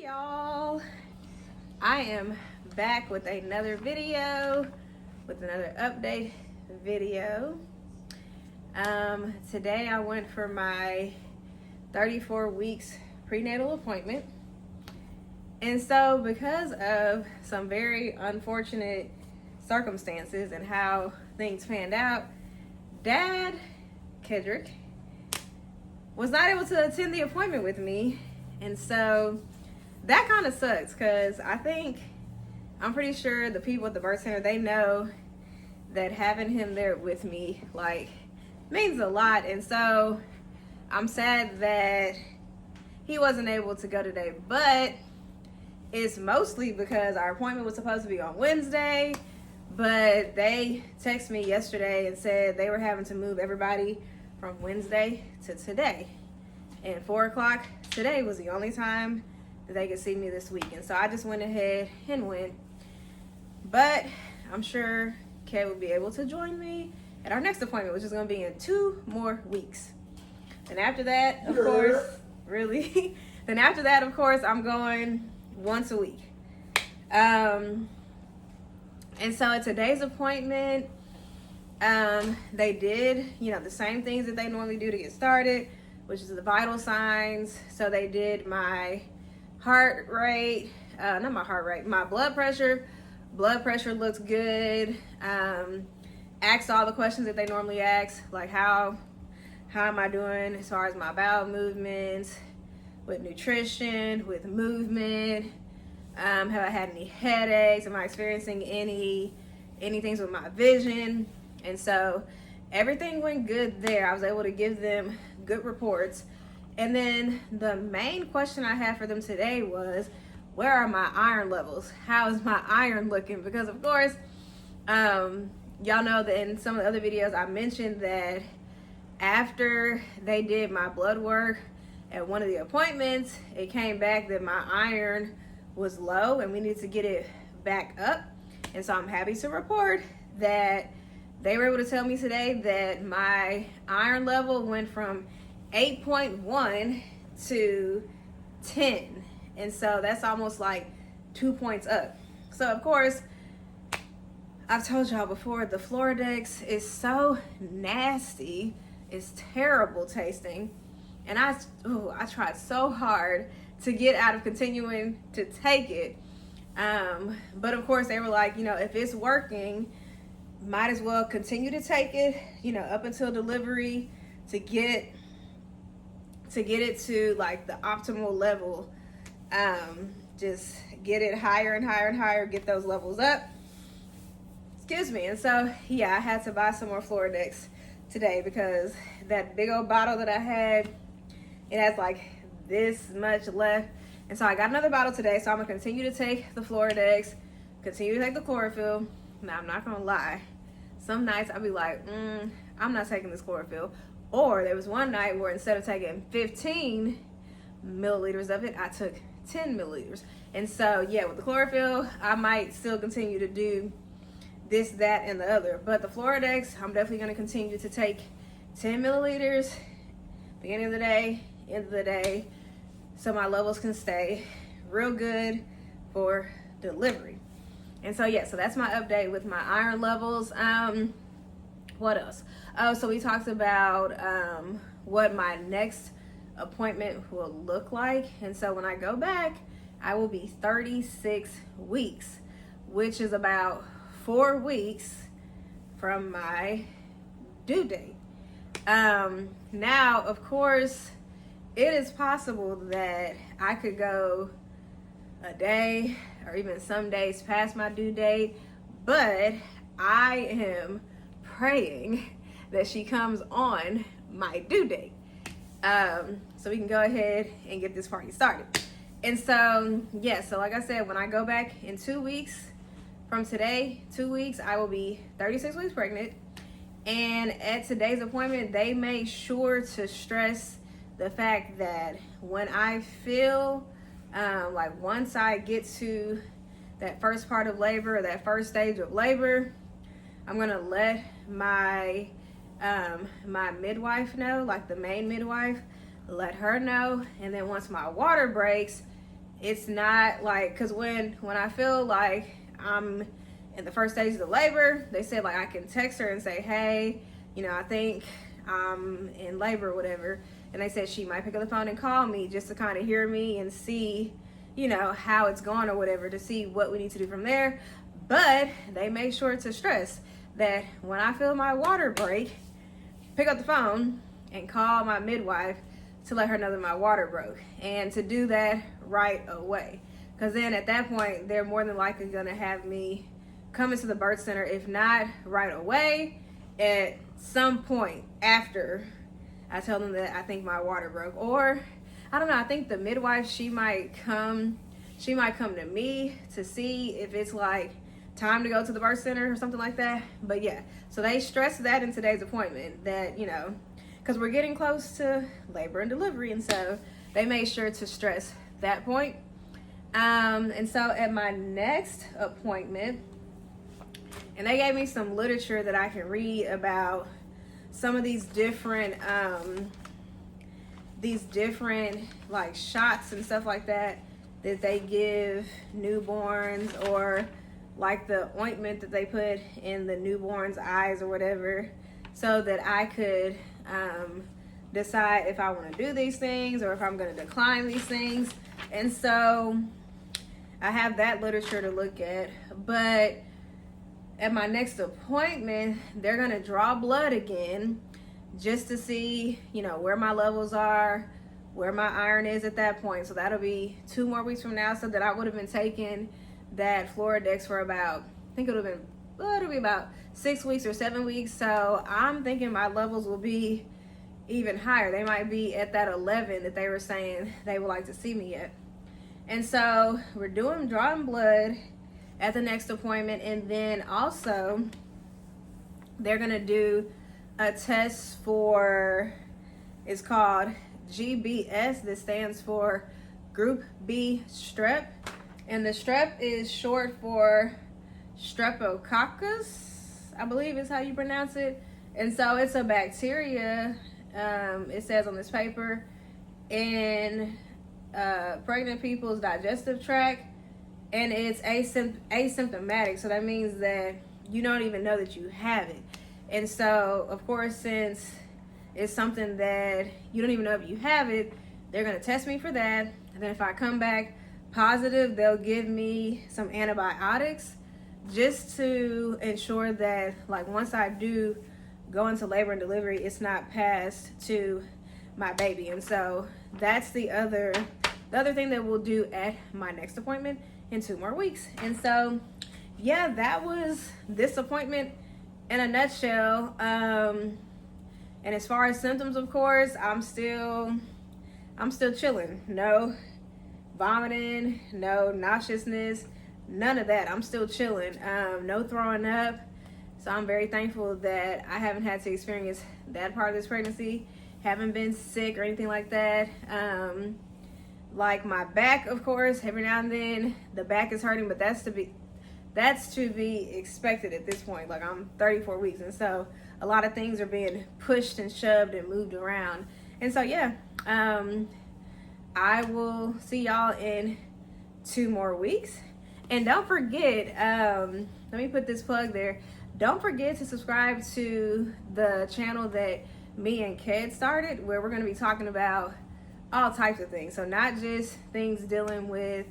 Hey y'all, I am back with another video, with another update video. Today I went for my 34 weeks prenatal appointment. And so because of some very unfortunate circumstances and how things panned out, Dad, Kedrick, was not able to attend the appointment with me. And so that kind of sucks because I'm pretty sure the people at the birth center, they know that having him there with me means a lot. And so I'm sad that he wasn't able to go today, but it's mostly because our appointment was supposed to be on Wednesday, but they texted me yesterday and said they were having to move everybody from Wednesday to today. And 4 o'clock today was the only time that they could see me this week. And so I just went ahead and went. But I'm sure Kev will be able to join me at our next appointment, which is going to be in 2 more weeks. And after that, of course, really, then after that, of course, I'm going once a week. And so at today's appointment, they did, the same things that they normally do to get started, which is the vital signs. So they did my heart rate, my blood pressure. Blood pressure looks good. Asked all the questions that they normally ask, like how am I doing as far as my bowel movements, with nutrition, with movement. Have I had any headaches? Am I experiencing any things with my vision? And so everything went good there. I was able to give them good reports. And then the main question I had for them today was, where are my iron levels? How is my iron looking? Because of course, y'all know that in some of the other videos I mentioned that after they did my blood work at one of the appointments, it came back that my iron was low and we need to get it back up. And so I'm happy to report that they were able to tell me today that my iron level went from 8.1 to 10. And so that's almost like 2 points up. So of course, I've told y'all before, the Floradex is so nasty. It's terrible tasting. And I tried so hard to get out of continuing to take it. But of course they were like, if it's working, might as well continue to take it, up until delivery to get it to like the optimal level. Just get it higher and higher and higher, get those levels up. Excuse me. And so, yeah, I had to buy some more Floradex today because that big old bottle that I had, it has like this much left. And so I got another bottle today. So I'm going to continue to take the Floradex, continue to take the chlorophyll. Now, I'm not going to lie. Some nights I'll be like, I'm not taking this chlorophyll. Or there was one night where instead of taking 15 milliliters of it, I took 10 milliliters. And so, yeah, with the chlorophyll, I might still continue to do this, that, and the other. But the Floradex, I'm definitely going to continue to take 10 milliliters, beginning of the day, end of the day, so my levels can stay real good for delivery. And so, yeah, so that's my update with my iron levels. What else? Oh, so we talked about what my next appointment will look like. And so when I go back, I will be 36 weeks, which is about 4 weeks from my due date. Now, of course, it is possible that I could go a day or even some days past my due date, but I am praying that she comes on my due date, so we can go ahead and get this party started. And so, yeah, so like I said, when I go back in 2 weeks from today, 2 weeks, I will be 36 weeks pregnant. And at today's appointment, they made sure to stress the fact that when I feel once I get to that first part of labor, or that first stage of labor, I'm gonna let my my midwife know, like the main midwife, let her know. And then once my water breaks, it's not like, because when I feel like I'm in the first stages of labor, they said like I can text her and say, hey, you know, I think I'm in labor or whatever. And they said she might pick up the phone and call me just to kind of hear me and see, you know, how it's going or whatever, to see what we need to do from there. But they made sure to stress that when I feel my water break, pick up the phone and call my midwife to let her know that my water broke, and to do that right away. Because then at that point, they're more than likely going to have me come into the birth center, if not right away, at some point after I tell them that I think my water broke. Or I don't know, I think the midwife, she might come to me to see if it's like time to go to the birth center or something like that. But yeah, so they stressed that in today's appointment, that, you know, because we're getting close to labor and delivery, and so they made sure to stress that point. And so at my next appointment, and they gave me some literature that I can read about some of these different like shots and stuff like that they give newborns, or like the ointment that they put in the newborn's eyes or whatever, so that I could decide if I want to do these things or if I'm going to decline these things. And so I have that literature to look at. But at my next appointment, they're going to draw blood again just to see, you know, where my levels are, where my iron is at that point. So that'll be 2 more weeks from now. So that I would have been taking that Floradex for about, I think it'll be about 6 weeks or 7 weeks. So I'm thinking my levels will be even higher. They might be at that 11 that they were saying they would like to see me at. And so we're drawing blood at the next appointment. And then also they're going to do a test for, it's called GBS. This stands for Group B strep. And the strep is short for Streptococcus, I believe is how you pronounce it. And so it's a bacteria, it says on this paper, in pregnant people's digestive tract, and it's asymptomatic. So that means that you don't even know that you have it. And so, of course, since it's something that you don't even know if you have it, they're going to test me for that. And then if I come back positive, they'll give me some antibiotics just to ensure that, like, once I do go into labor and delivery, it's not passed to my baby. And so that's the other thing that we'll do at my next appointment in 2 more weeks. And so, yeah, that was this appointment in a nutshell. And as far as symptoms, of course, I'm still chilling. No vomiting, no nauseousness, none of that. I'm still chilling. No throwing up. So I'm very thankful that I haven't had to experience that part of this pregnancy. Haven't been sick or anything like that. Like my back, of course, every now and then the back is hurting, but that's to be expected at this point. Like, I'm 34 weeks, and so a lot of things are being pushed and shoved and moved around. And so, yeah, I will see y'all in 2 more weeks. And don't forget, let me put this plug there. Don't forget to subscribe to the channel that me and Ked started, where we're going to be talking about all types of things. So not just things dealing with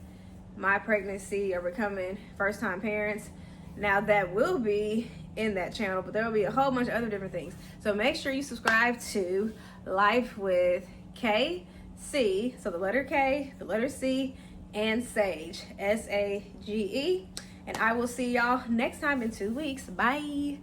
my pregnancy or becoming first-time parents. Now that will be in that channel, but there will be a whole bunch of other different things. So make sure you subscribe to Life with KC. So the letter K, the letter C, and Sage, SAGE. And I will see y'all next time in 2 weeks. Bye.